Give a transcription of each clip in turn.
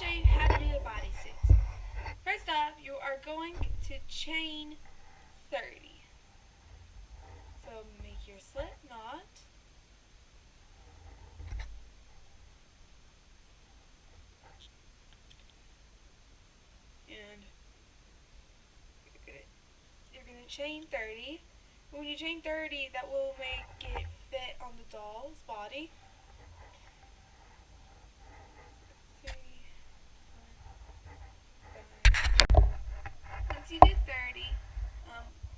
show you how to do the bodysuits. First off, you are going to chain 30. So make your slip knot. And you're gonna chain 30. When you chain 30, that will make it fit on the doll's body. Once you do 30,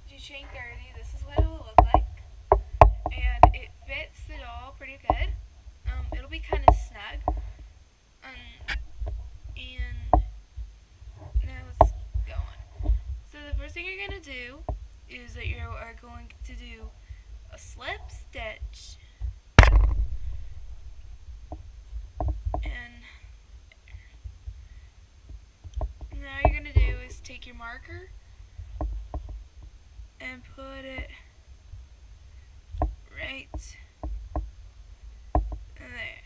you chain 30, this is what it will look like. And it fits the doll pretty good. It'll be kind of snug. And now let's go on. So the first thing you're going to do is that you are going to do a slip stitch. And now you're going to do is take your marker and put it right there.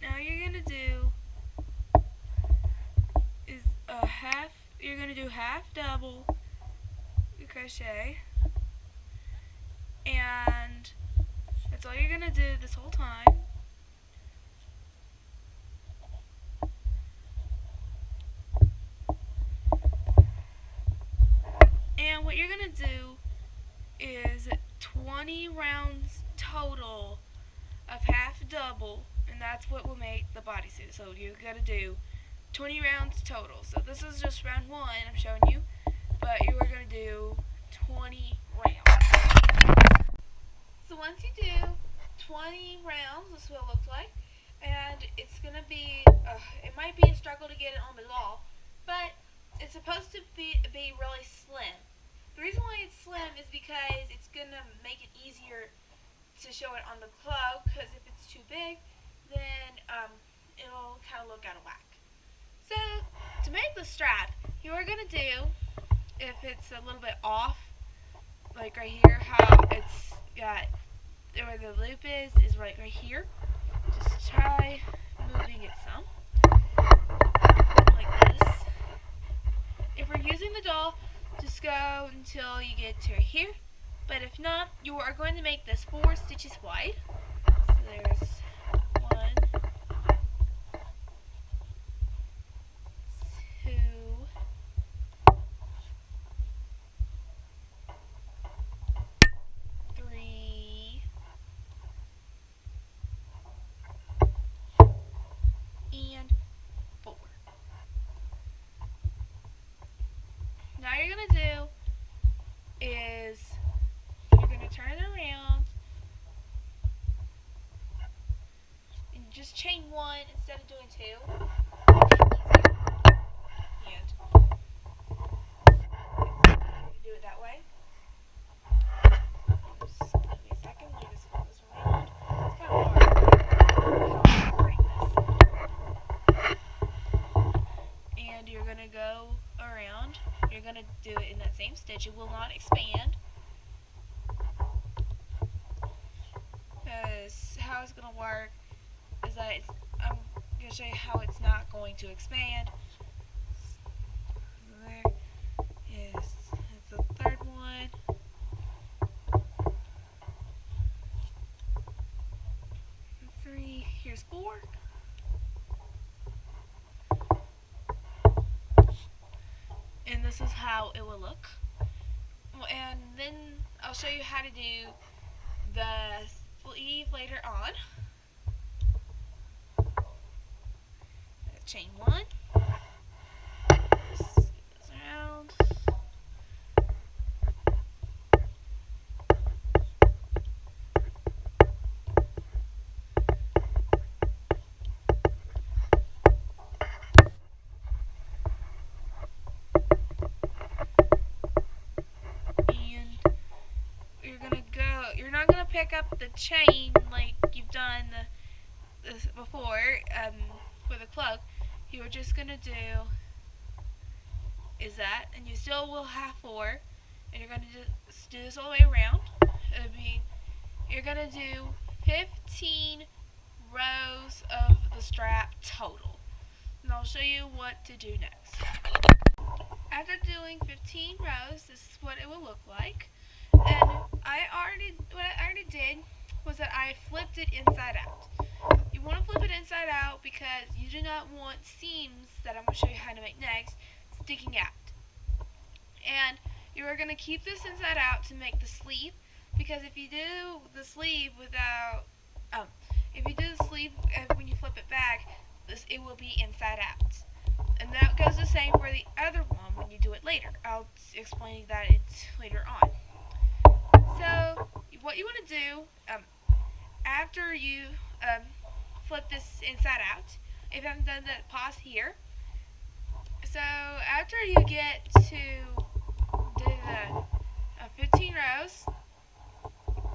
Now you're going to do is you're going to do half double crochet, and that's all you're going to do this whole time. And what you're going to do is 20 rounds total of half double, and that's what will make the bodysuit. So you're going to do 20 rounds total. So this is just round 1 I'm showing you, but you are going to do 20 rounds. So once you do 20 rounds, this is what it looks like, and it's going to be, it might be a struggle to get it on the doll, but it's supposed to be really slim. The reason why it's slim is because it's going to make it easier to show it on the cloak, because if it's too big, then it'll kind of look out of whack. So to make the strap, you are going to do, if it's a little bit off, like right here, how it's got, where the loop is right here. Just try moving it some, like this. If we're using the doll, just go until you get to here. But if not, you are going to make this 4 stitches wide. So there's 1, 2, 3, and 4. Now you're going to do is you're going to turn it around and just chain 1 instead of doing 2. And you do it that way. Just give me a second. Let me just flip this around. It's kind of hard how to bring this. And you're going to go around. You're going to do it in that same stitch. It will not expand. Because how it's going to work is that I'm going to show you how it's not going to expand. There is the third one. And 3. Here's 4. And this is how it will look. And then I'll show you how to do the sleeve later on. Chain 1. Scoot this around. You're not gonna pick up the chain like you've done this before for the cloak. You're just gonna do is that, and you still will have 4, and you're gonna just do this all the way around. It'll be you're going to do 15 rows of the strap total. And I'll show you what to do next. After doing 15 rows, this is what it will look like. And what I already did was that I flipped it inside out. You want to flip it inside out because you do not want seams that I'm going to show you how to make next sticking out. And you are going to keep this inside out to make the sleeve, because if you do the sleeve without, when you flip it back, it will be inside out. And that goes the same for the other one when you do it later. I'll explain that later on. So what you want to do after you flip this inside out, if you haven't done that, pause here. So after you get to do the 15 rows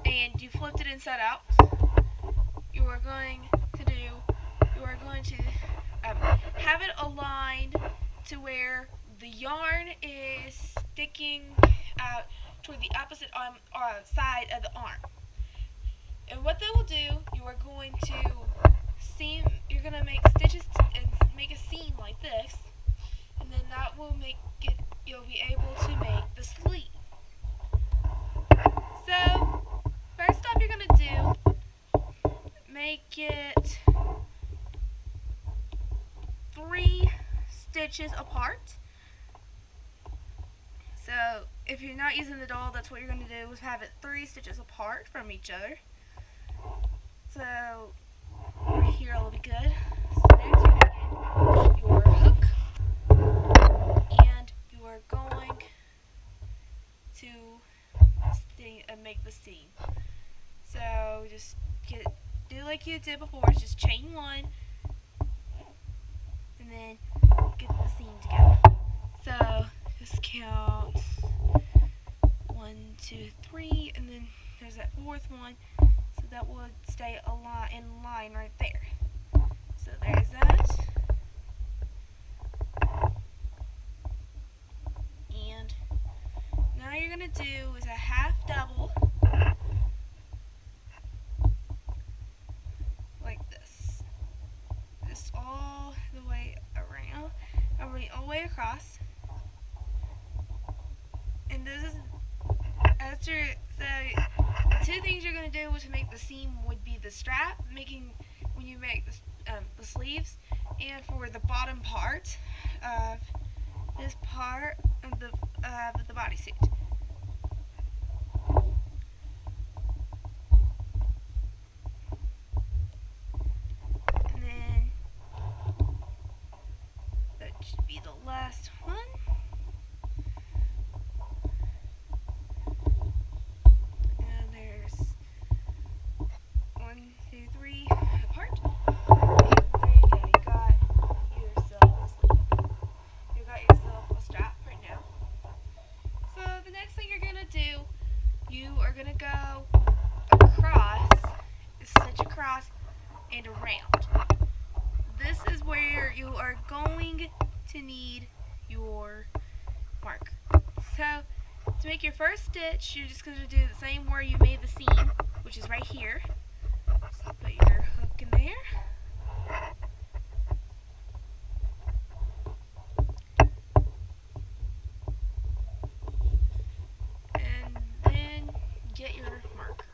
and you flipped it inside out, you are going to have it aligned to where the yarn is sticking out toward the opposite side of the arm. And what that will do, you're going to make stitches and make a seam like this, and then that will make it, you'll be able to make the sleeve. So first off, you're going to make it 3 stitches apart. So if you're not using the doll, that's what you're going to do, is have it 3 stitches apart from each other. So right here will be good. So next you're going to get your hook, and you are going to make the seam. So just do like you did before, just chain 1, and then get the seam together. So just count 1, 2, 3, and then there's that 4th one, so that will stay in line right there. So there's that. And now you're going to do is a half double, like this. Just all the way around, all the way across. And this is after, so the 2 things you're going to do to make the seam would be the strap, when you make the sleeves, and for the bottom part of this part of the bodysuit. And then that should be the last one. And there's 1, 2, 3 apart. There you go. You got yourself a sleeve. You got yourself a strap right now. So the next thing you're gonna do, you are gonna go across, stitch across and around. This is where you are going to need your marker. So to make your first stitch, you're just gonna do the same where you made the seam, which is right here. So put your hook in there. And then get your marker.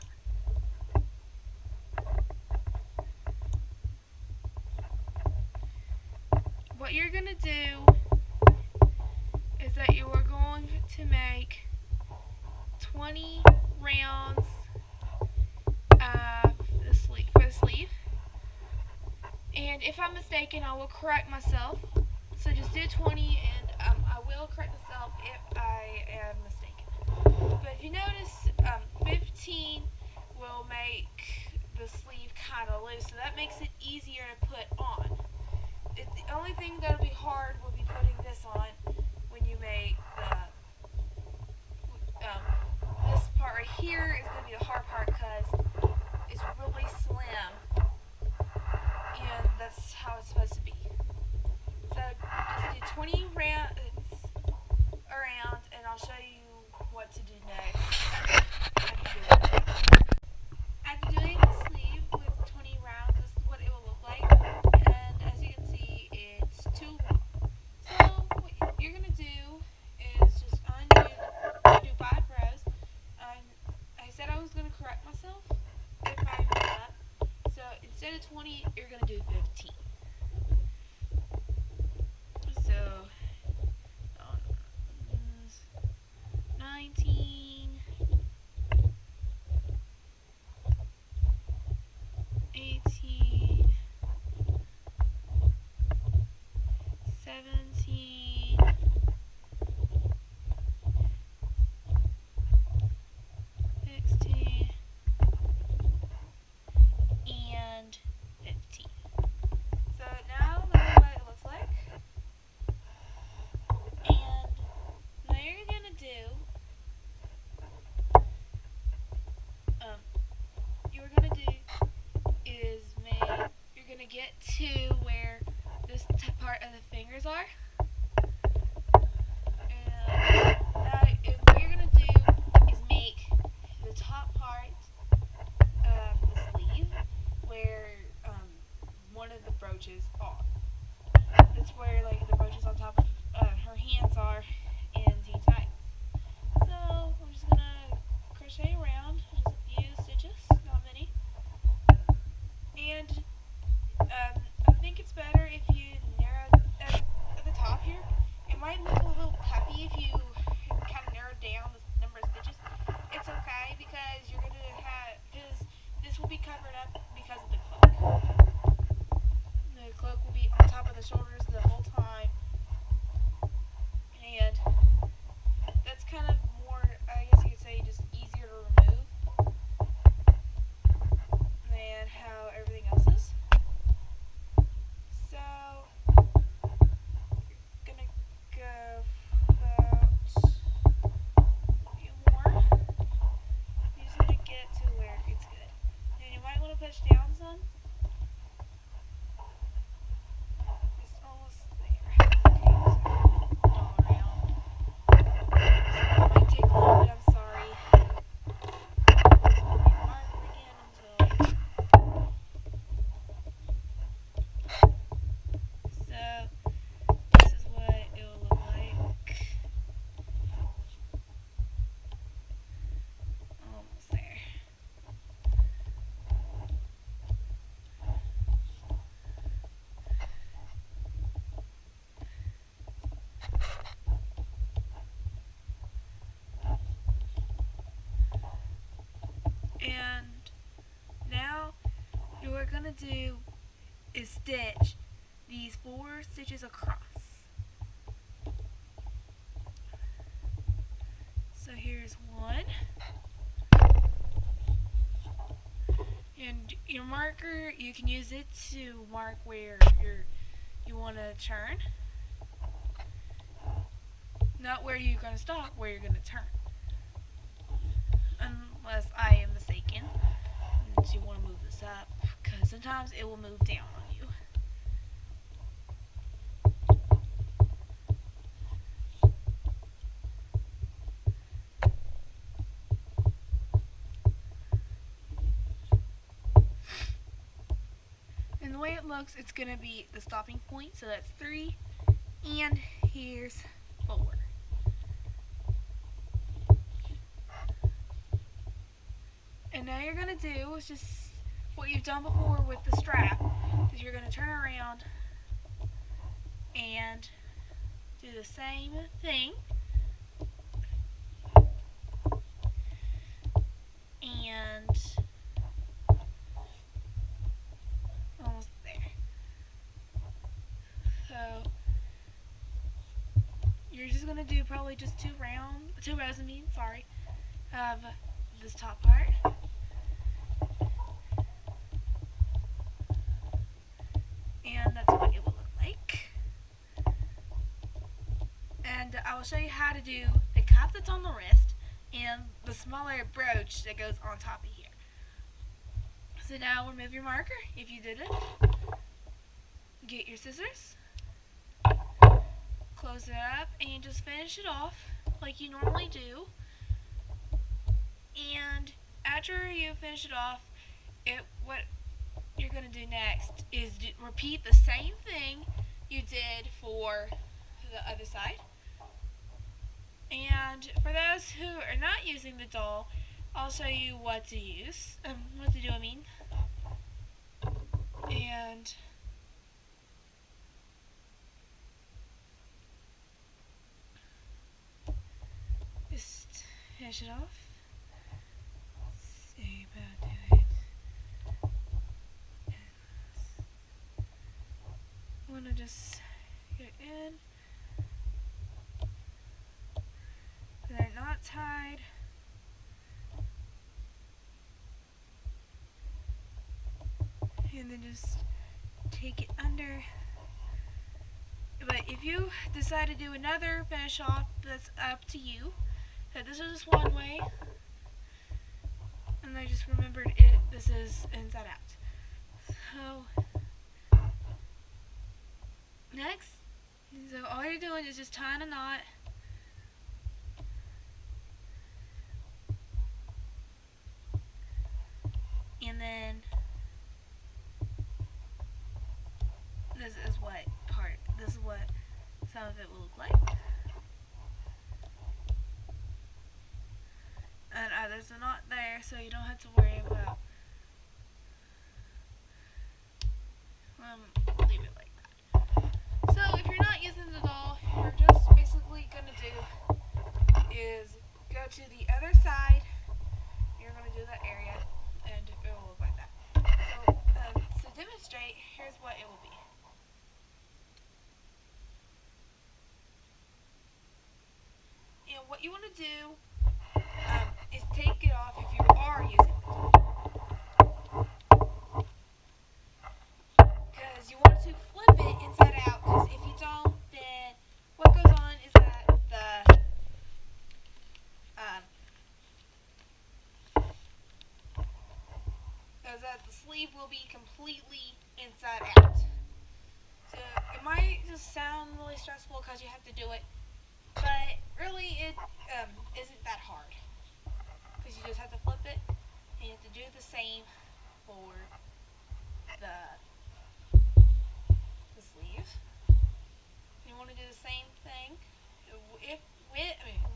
What you're going to do is that you are going to make 20 rounds of the sleeve, for the sleeve. And if I'm mistaken, I will correct myself. So just do 20, and I will correct myself if I am mistaken. But if you notice, 15 will make the sleeve kind of loose, so that makes it easier to put on. The only thing that will be hard will be putting this on when you make this part right here is going to be the hard part because it's really slim, and that's how it's supposed to be. So just do 20 rounds around, and I'll show you what to do next. 20, you're going to do 15. So, 19, 18, 17, 16, and 15. So now this is what it looks like. And now you're gonna do you're gonna get to where this part of the fingers are. And what you're gonna do is make the top part of the sleeve where one of the brooches are. That's where like the brooches on top of her hands are in the tights. So I'm just gonna crochet around just a few stitches, not many. And I think it's better if you narrow at the top here. It might look a little puffy if you kind of narrow down the number of stitches. It's okay because you're gonna because this will be covered up because of the cloak. The cloak will be on top of the shoulders the whole time, and that's kind of more, I guess you could say, just easier to remove than how everything else is. So you're gonna go about a few more. You just want to get to where it's good. And you might want to push down some. It's almost there. Okay, so all around. So it might take a little bit, I'm sorry. Marker again until so this is what it will look like. Almost there. And now what we're gonna do is stitch these 4 stitches across. So here's one. And your marker, you can use it to mark where you want to turn. Not where you're going to stop, where you're going to turn. Unless I am mistaken. And you want to move this up, because sometimes it will move down on you. And the way it looks, it's going to be the stopping point. So that's 3. And here's 4. And now you're going to do is just what you've done before with the strap. Is you're going to turn around and do the same thing. And almost there. So you're just going to do probably just 2 rows of this top part. And that's what it will look like. And I will show you how to do the cuff that's on the wrist and the smaller brooch that goes on top of here. So now remove your marker if you did it. Get your scissors. Close it up and just finish it off like you normally do. And after you finish it off, what you're going to do next is repeat the same thing you did for the other side. And for those who are not using the doll, I'll show you what to use. What to do, I mean. and just finish it off. Let's see about do it. I want to just get it in. They're not tied. And then just take it under. But if you decide to do another finish off, that's up to you. So this is just one way. And I just remembered it. This is inside out. So next, so all you're doing is just tying a knot. And then this is what some of it will look like. And there's a knot there, so you don't have to worry about leave it like that. So if you're not using the doll, you're just basically gonna do is go to the other side. You're gonna do that area, and it will look like that. So to demonstrate, here's what it will be. And what you want to do is take it off if you are using it. Because you want to flip it inside out, because if you don't, then what goes on is that the sleeve will be completely inside out. So it might just sound really stressful because you have to do it, but really it isn't that hard. Because you just have to flip it, and you have to do the same for the sleeve. You want to do the same thing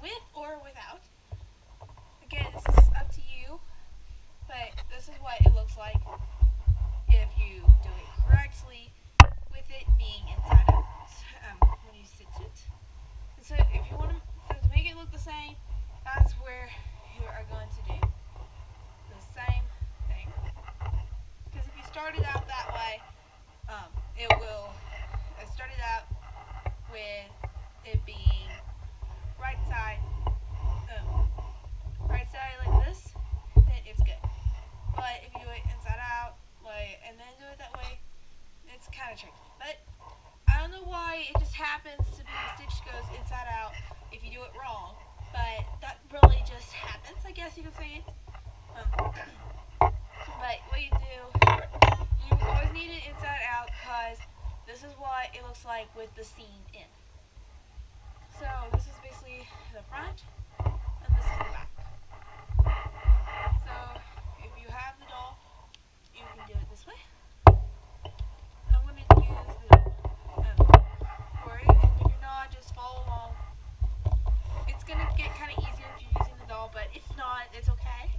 with or without. Again, this is up to you, but this is what it looks like if you do it correctly with it being inside out when you stitch it. And so if you want to make it look the same, that's where you are going to do the same thing. Because if you started out that way, it started out with it being right side like this, then it's good. But if you do it inside out, and then do it that way, it's kind of tricky. But I don't know why it just happens to be the stitch goes inside out if you do it wrong. But that really just happens, I guess you could say it. But what you do, you always need it inside out, because this is what it looks like with the seam in. So this is basically the front, and this is the back. So if you have the doll, you can do it this way. I'm going to use the doll for it, and if you're not, just follow along. It's going to get kind of easier if you're using the doll, but if not, it's okay.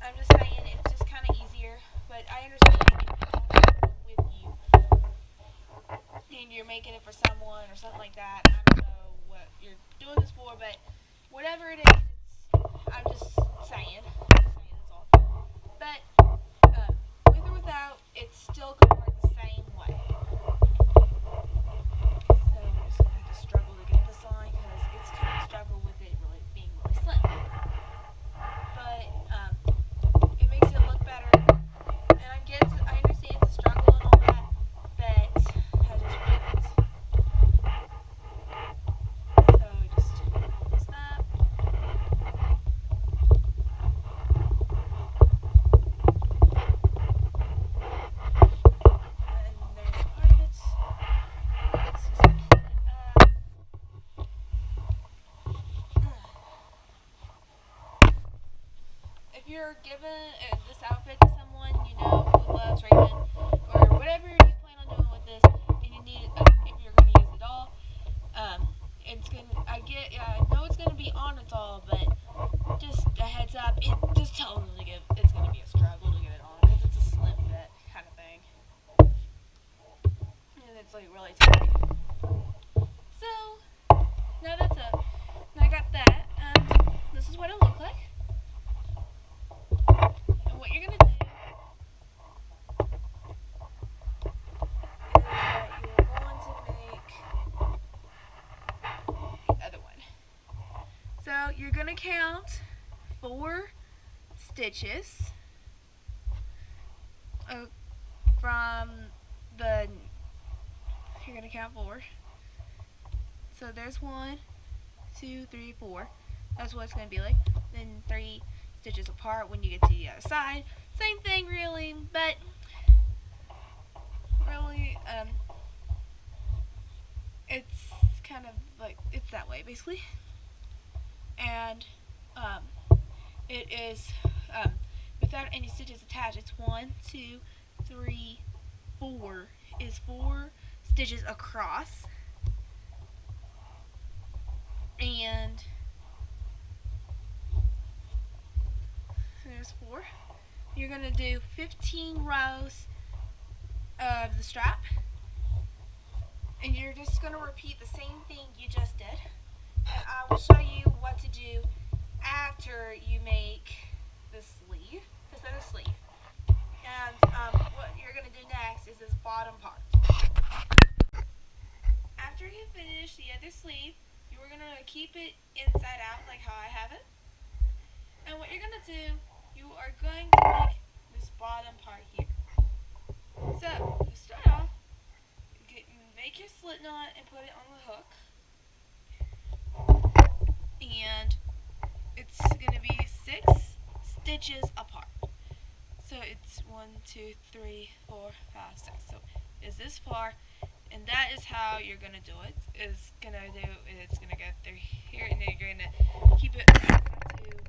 I'm just saying it's just kind of easier, but I understand if you don't have it with you and you're making it for someone or something like that. I don't know what you're doing this for, but whatever it is, I'm just saying that's all. But with or without, it's still going to work the same way. So I'm just going to have to struggle to get this on, because it's kind of a struggle with it really being really slim. But it makes it look better, and I understand it's a struggle and all that, but I just did it. So just pull this up. And there's part of it. Let's just pull it up. If you're giving this outfit to someone you know who loves Raven, or whatever you plan on doing with this, and you need it, if you're going to use the doll, I know it's going to be on a doll, but just a heads up, it's going to be a struggle to get it on, because it's a slim fit kind of thing. count 4 stitches from the, you're going to count 4. So there's 1, 2, 3, 4. That's what it's going to be like. Then 3 stitches apart when you get to the other side. Same thing really, but really it's kind of like, it's that way basically. And it is without any stitches attached. It's 1, 2, 3, 4 is 4 stitches across, and there's 4. You're going to do 15 rows of the strap, and you're just going to repeat the same thing you just did, and I will show you what to do after you make the sleeve, this other sleeve. And what you're going to do next is this bottom part. After you finish the other sleeve, you are going to keep it inside out like how I have it. And what you're going to do, you are going to make this bottom part here. So, to start off, make your slip knot and put it on the hook. And it's going to be 6 stitches apart. So it's 1, 2, 3, 4, 5, 6. So it's this far, and that is how you're going to do it. It's going to get through here, and then you're going to keep it to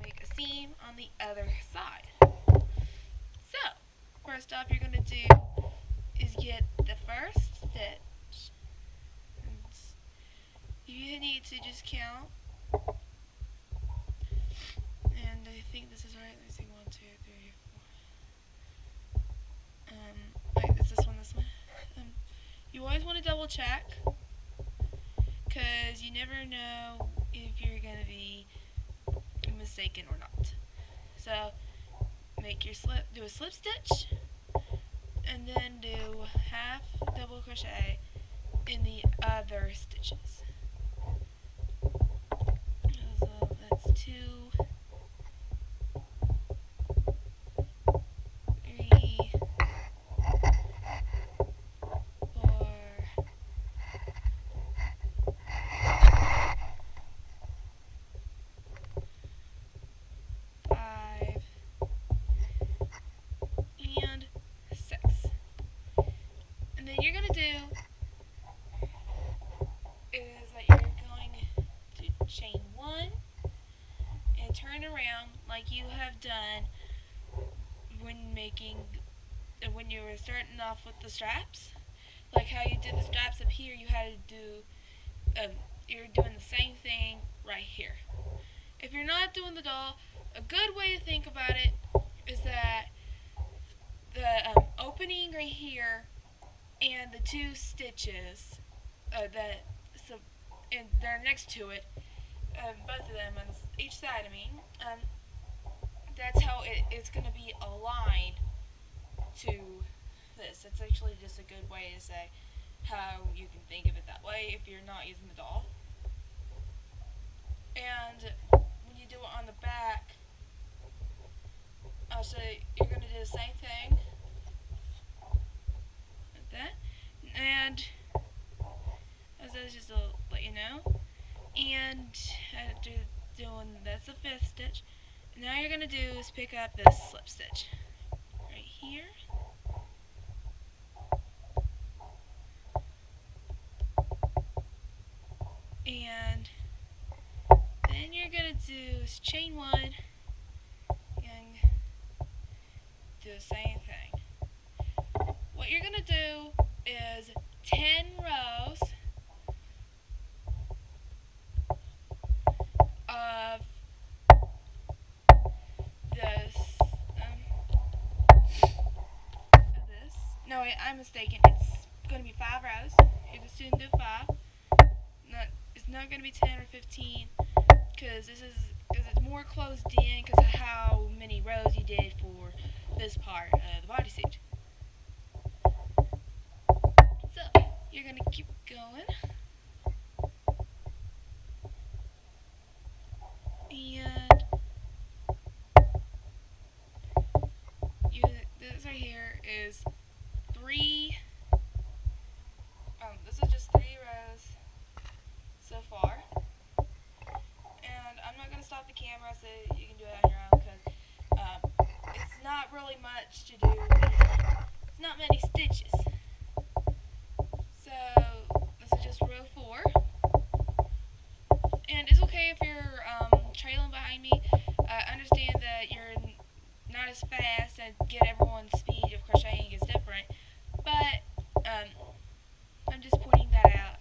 make a seam on the other side. So, first off, you're going to do is get the first stitch. And you need to just count. And I think this is right. Let me see. 1, 2, 3, 4. Wait, is this one? You always want to double check, because you never know if you're going to be mistaken or not. So make your do a slip stitch, and then do half double crochet in the other stitches. So that's 2, 3, 4, 5, and 6. And then you're going to do is that you're going to chain 1 and turn around like you have done when you were starting off with the straps. Like how you did the straps up here, you had to do, you're doing the same thing right here. If you're not doing the doll, a good way to think about it is that the opening right here and the 2 stitches and they're next to it, both of them on each side of me, that's how it's going to be aligned to this. It's actually just a good way to say how you can think of it that way if you're not using the doll. And when you do it on the back, I'll show you, you're going to do the same thing like that. And that's just to let you know. And after doing, that's the 5th stitch. Now you're going to do is pick up this slip stitch right here. And then you're going to do is chain 1 and do the same thing. What you're going to do is 10 rows of this, no, I'm mistaken, it's going to be 5 rows. You're just going to do 5. It's not going to be 10 or 15, because it's more closed in because of how many rows you did for this part of the bodysuit. So you're going to keep going, and right here is three. This is just 3 rows so far, and I'm not gonna stop the camera so you can do it on your own because it's not really much to do. It's not many stitches. So this is just row 4, and it's okay if you're trailing behind me. Understand that you're not as fast and get everyone's speed of crocheting is different, but I'm just pointing that out,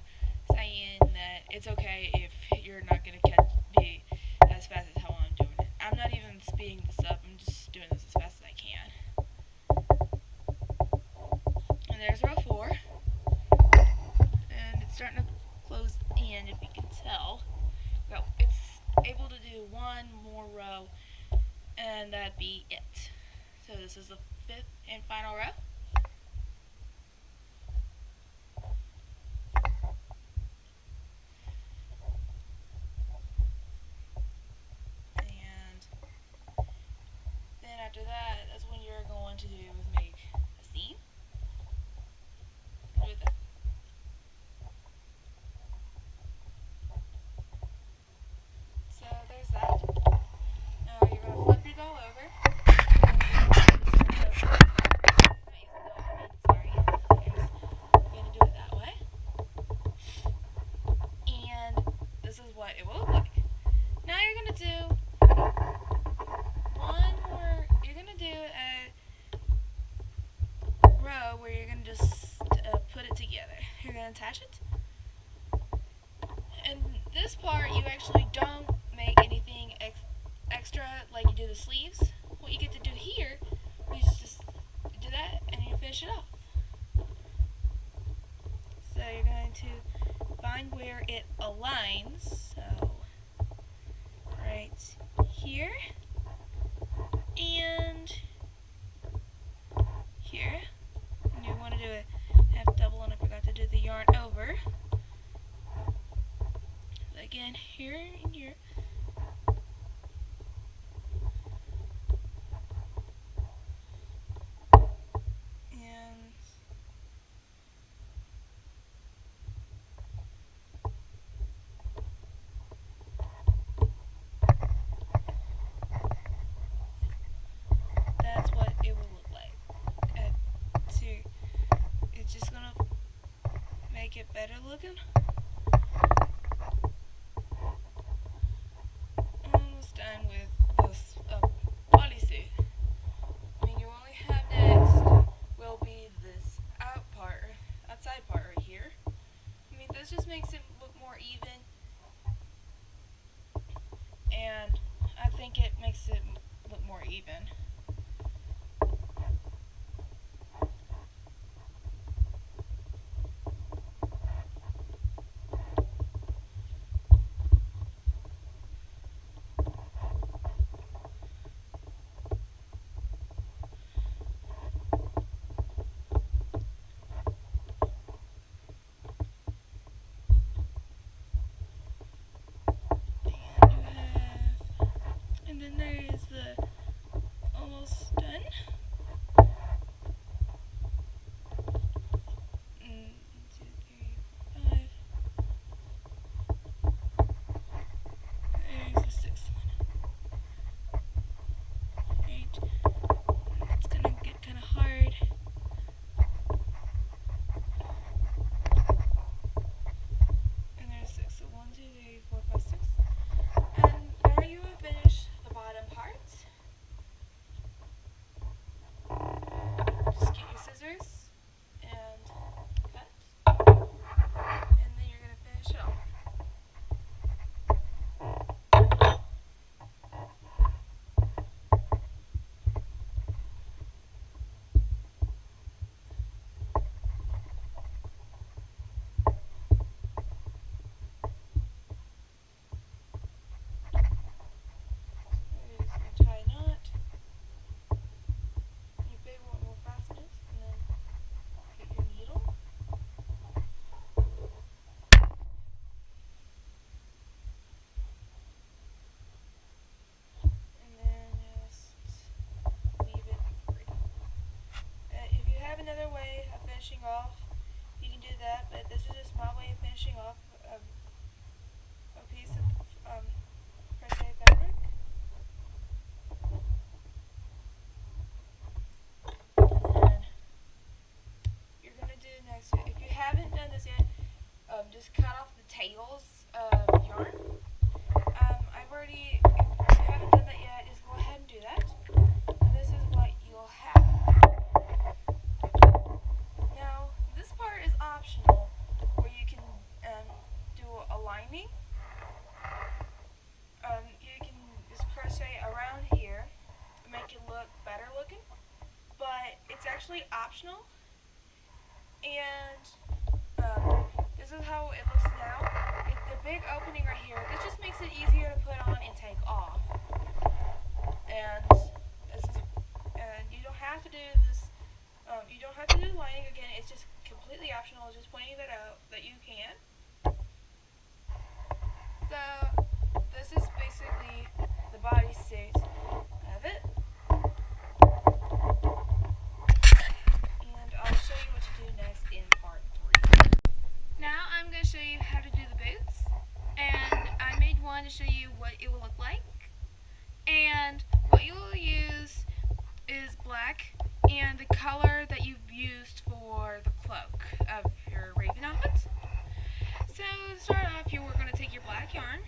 saying that it's okay if you're not going to be as fast as how I'm doing it. I'm not even speeding this up, I'm just doing this as fast as I can. And there's row 4, and it's starting to close in, if you can tell. So it's able to do one more row, and that'd be it. So this is the 5th and final row. After that, that's when you're going to make a seam. Do that. So there's that. Now you're going to flip your doll over. Sorry. You're going to do it that way. And this is what it will look like. Now you're going to do a row where you're going to just put it together. You're going to attach it. And this part, you actually don't make anything extra like you do the sleeves. What you get to do here, you just do that and you finish it off. So you're going to find where it aligns. So right here and here. And you want to do a half double, and I forgot to do the yarn over. Again, here and here. And that's what it will look like. It's just gonna make it better looking. Almost done with this bodysuit. I mean, you only have next will be this outside part right here. I mean, this just makes it look more even, and I think it makes it look more even. actually optional, and this is how it looks now. The big opening right here, this just makes it easier to put on and take off. And you don't have to do this. You don't have to do the lining again. It's just completely optional. It's just pointing that out that you can. So this is basically the bodysuit of it. And I'll show you what to do next in part 3. Now I'm going to show you how to do the boots. And I made one to show you what it will look like. And what you will use is black and the color that you've used for the cloak of your raven outfit. So to start off, you are going to take your black yarn,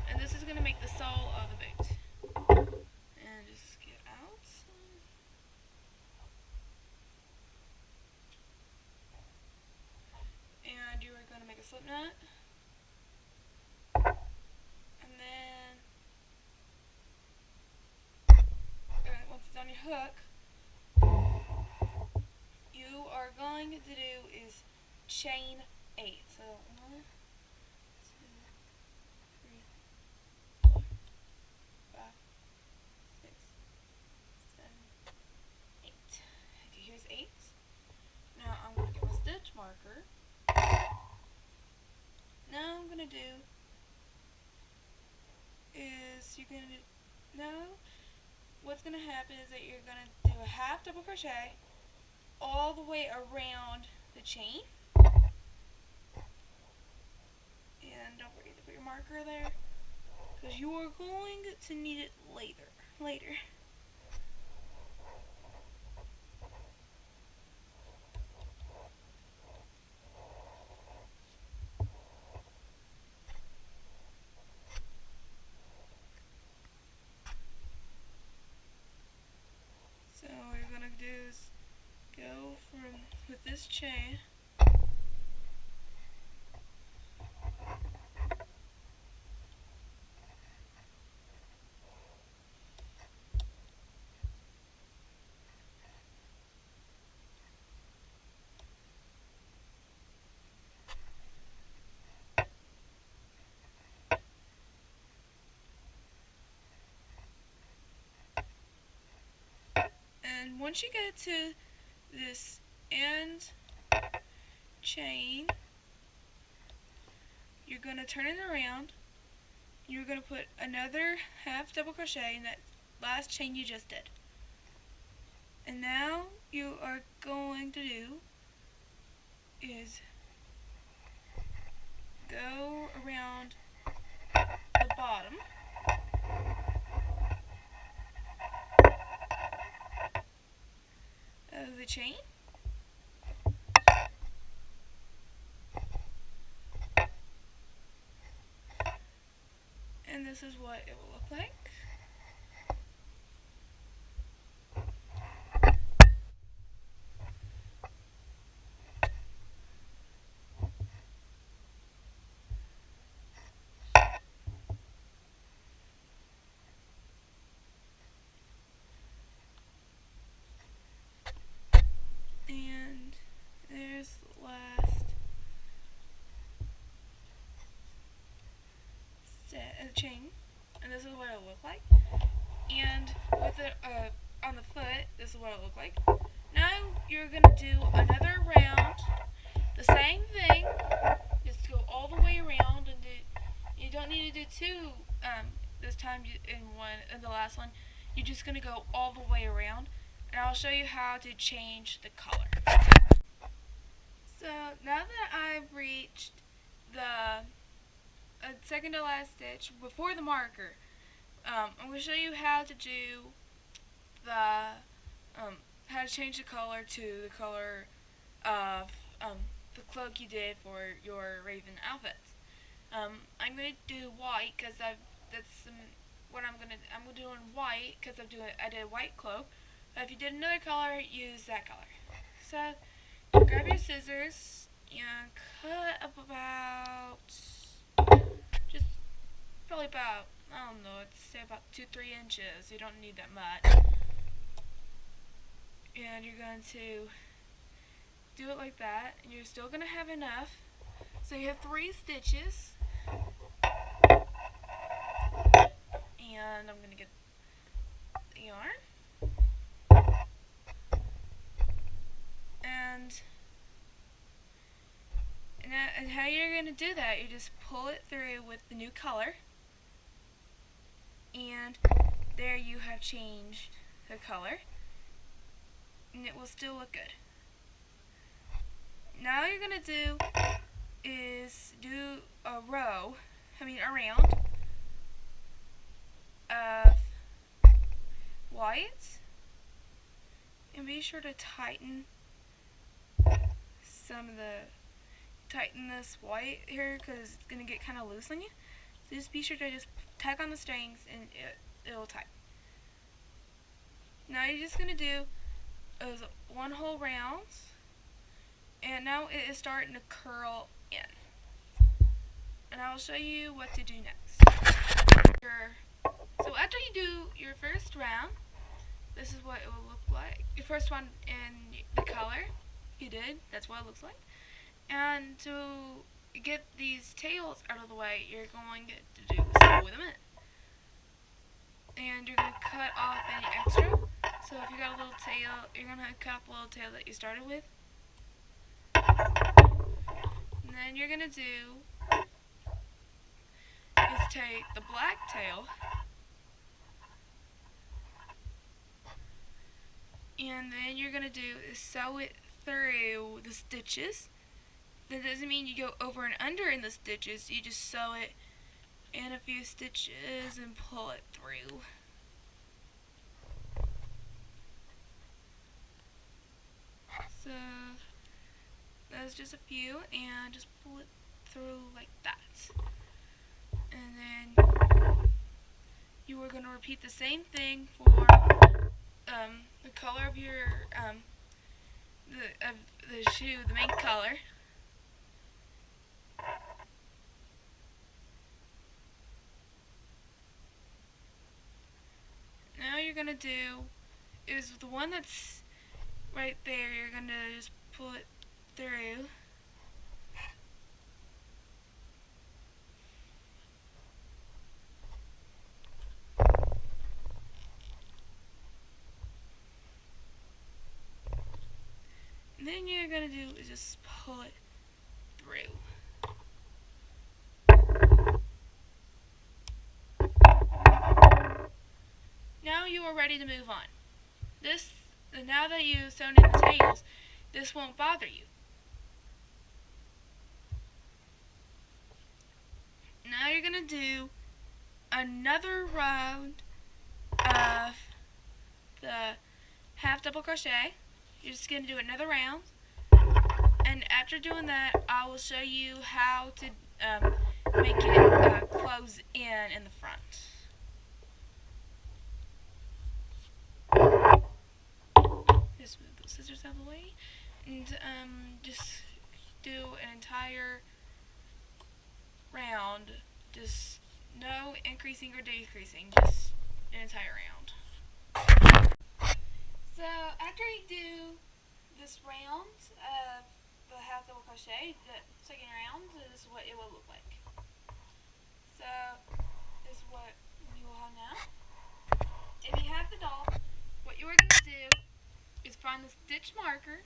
and this is going to make the sole of the boot. And just get out. And you are going to make a slip knot. And then once it's on your hook, you are going to do is chain 8. So 1, 2, 3, 4, 5, 6, 7, 8. Okay, here's 8. Now I'm going to get my stitch marker. Now I'm going to do is you're going to know what's going to happen is that you're going to do a half double crochet all the way around the chain. And don't forget to put your marker there, because you are going to need it later. So what you're going to do is go with this chain. And once you get to this end chain, you're going to turn it around. You're going to put another half double crochet in that last chain you just did. And now you are going to do is go around the bottom. Of the chain. And this is what it will look like. And there's the last set of chain, and this is what it'll look like. And with it on the foot, this is what it'll look like. Now you're gonna do another round, the same thing. Just go all the way around, and you don't need to do 2 this time. In the last one, you're just gonna go all the way around. And I'll show you how to change the color. So now that I've reached the second to last stitch before the marker, I'm going to show you how to do how to change the color to the color of the cloak you did for your raven outfits. I'm going to do white because I'm doing white because I did a white cloak. If you did another color, use that color. So, grab your scissors and cut up just probably about, I don't know, let's say about 2-3 inches. You don't need that much. And and you're going to do it like that, and you're still going to have enough. So you have 3 stitches, and I'm going to get the yarn, and how you're going to do that, you just pull it through with the new color, and there you have changed the color, and it will still look good. Now all you're going to do is do a round of white, and be sure to tighten this white here because it's going to get kind of loose on you. So just be sure to just tug on the strings and it'll tighten. Now you're just going to do is 1 whole round, and now it is starting to curl in. And I will show you what to do next. So after you do your first round, this is what it will look like. Your first one in the color you did, that's what it looks like. And to get these tails out of the way, you're going to do sew them in. And you're going to cut off any extra. So if you got a little tail, you're going to cut off a little tail that you started with. And then you're going to do is take the black tail and then you're going to do is sew it through the stitches. That doesn't mean you go over and under in the stitches, you just sew it in a few stitches and pull it through. So that's just a few, and just pull it through like that. And then you are going to repeat the same thing for the color of your the shoe, the main color. Now you're going to do is the one that's right there, you're going to just pull it through. And then you're going to do is just pull it through. Now you are ready to move on. Now that you've sewn in the tails, this won't bother you. Now you're going to do another round of the half double crochet. You're just going to do another round, and after doing that I will show you how to make it close in the front. Just move those scissors out of the way, and just do an entire round, just no increasing or decreasing, just an entire round. So after you do this round of the half double crochet, the second round, this is what it will look like. So this is what you will have now. If you have the doll, what you are going to do is find the stitch marker.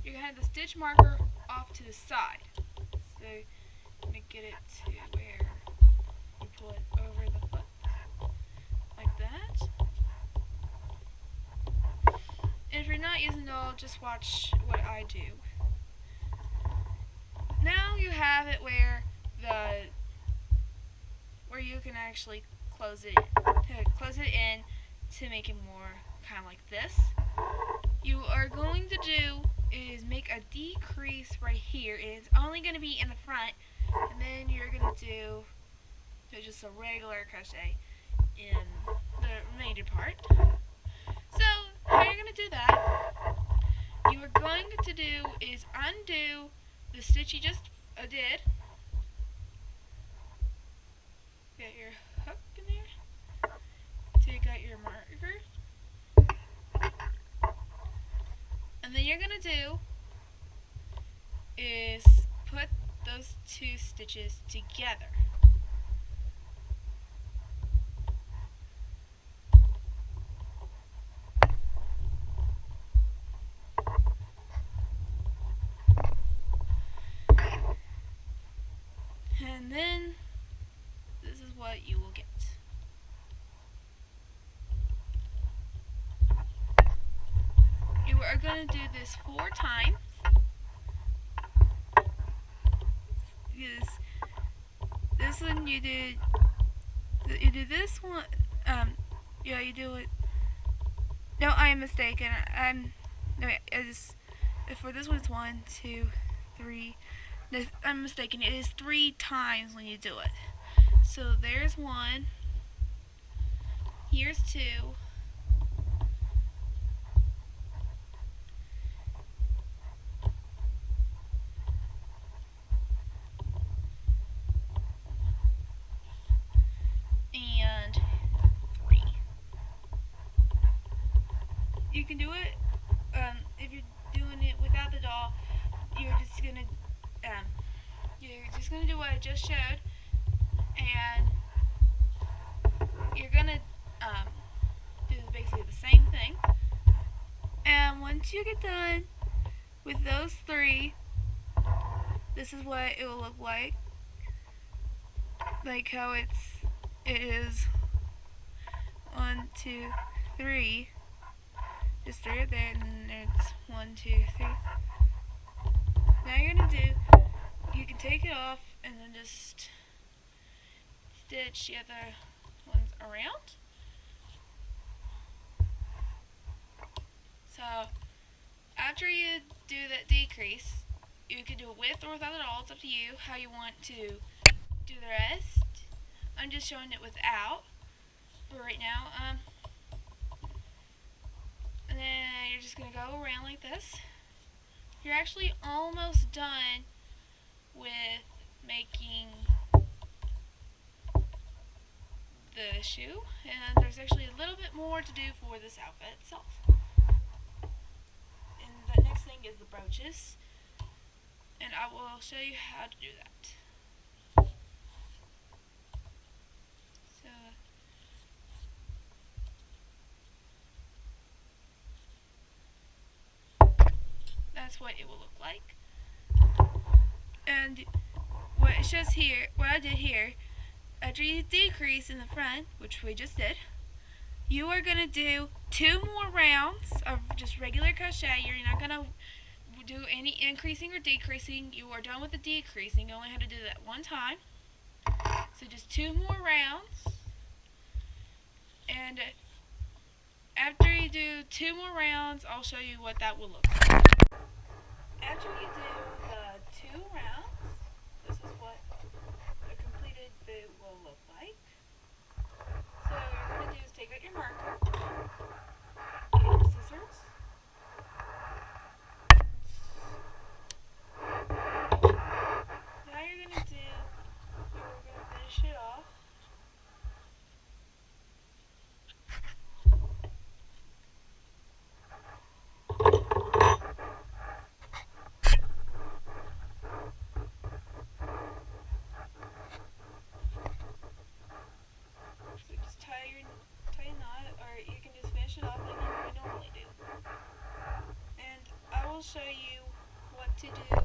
You're going to have the stitch marker off to the side. So I'm going to get it to where you pull it over the foot, like that. And if you're not using doll, just watch what I do. Now you have it where you can actually close it in to make it more kind of like this. You are going to do is make a decrease right here. It's only going to be in the front, and then you're going to do just a regular crochet in the remainder part. So how you're going to do that, you are going to do is undo the stitch you just did. Get your hook in there. Take out your marker. then you're going to do is put those two stitches together. And then this is what you will get. You are going to do this 4 times. This one you do this one. Yeah, you do it. No, I am mistaken. No, for this one it's 1, 2, 3. No, I'm mistaken. It is 3 times when you do it. So there's 1. Here's 2. And 3. You can do it if you're doing it without the doll. You're just gonna do what I just showed, and you're gonna do basically the same thing. And once you get done with those 3, this is what it will look like. Like how it is 1, 2, 3. Just 3 right there, and then it's 1, 2, 3. Now you're gonna you can take it off and then just stitch the other ones around. So after you do that decrease, you can do it with or without it all. It's up to you how you want to do the rest. I'm just showing it without for right now. And then you're just going to go around like this. You're actually almost done with making the shoe, and there's actually a little bit more to do for this outfit itself. And the next thing is the brooches, and I will show you how to do that. So that's what it will look like. And what it shows here, what I did here, after you decrease in the front, which we just did, you are going to do 2 more rounds of just regular crochet. You're not going to do any increasing or decreasing. You are done with the decreasing. You only have to do that 1 time. So just 2 more rounds. And after you do 2 more rounds, I'll show you what that will look like. After you do the 2 rounds, this is what a completed boot will look like. So what you're going to do is take out your marker, get your scissors, now you're going to finish it off. So just tie a knot, or you can just finish it off like you normally do. And I will show you what to do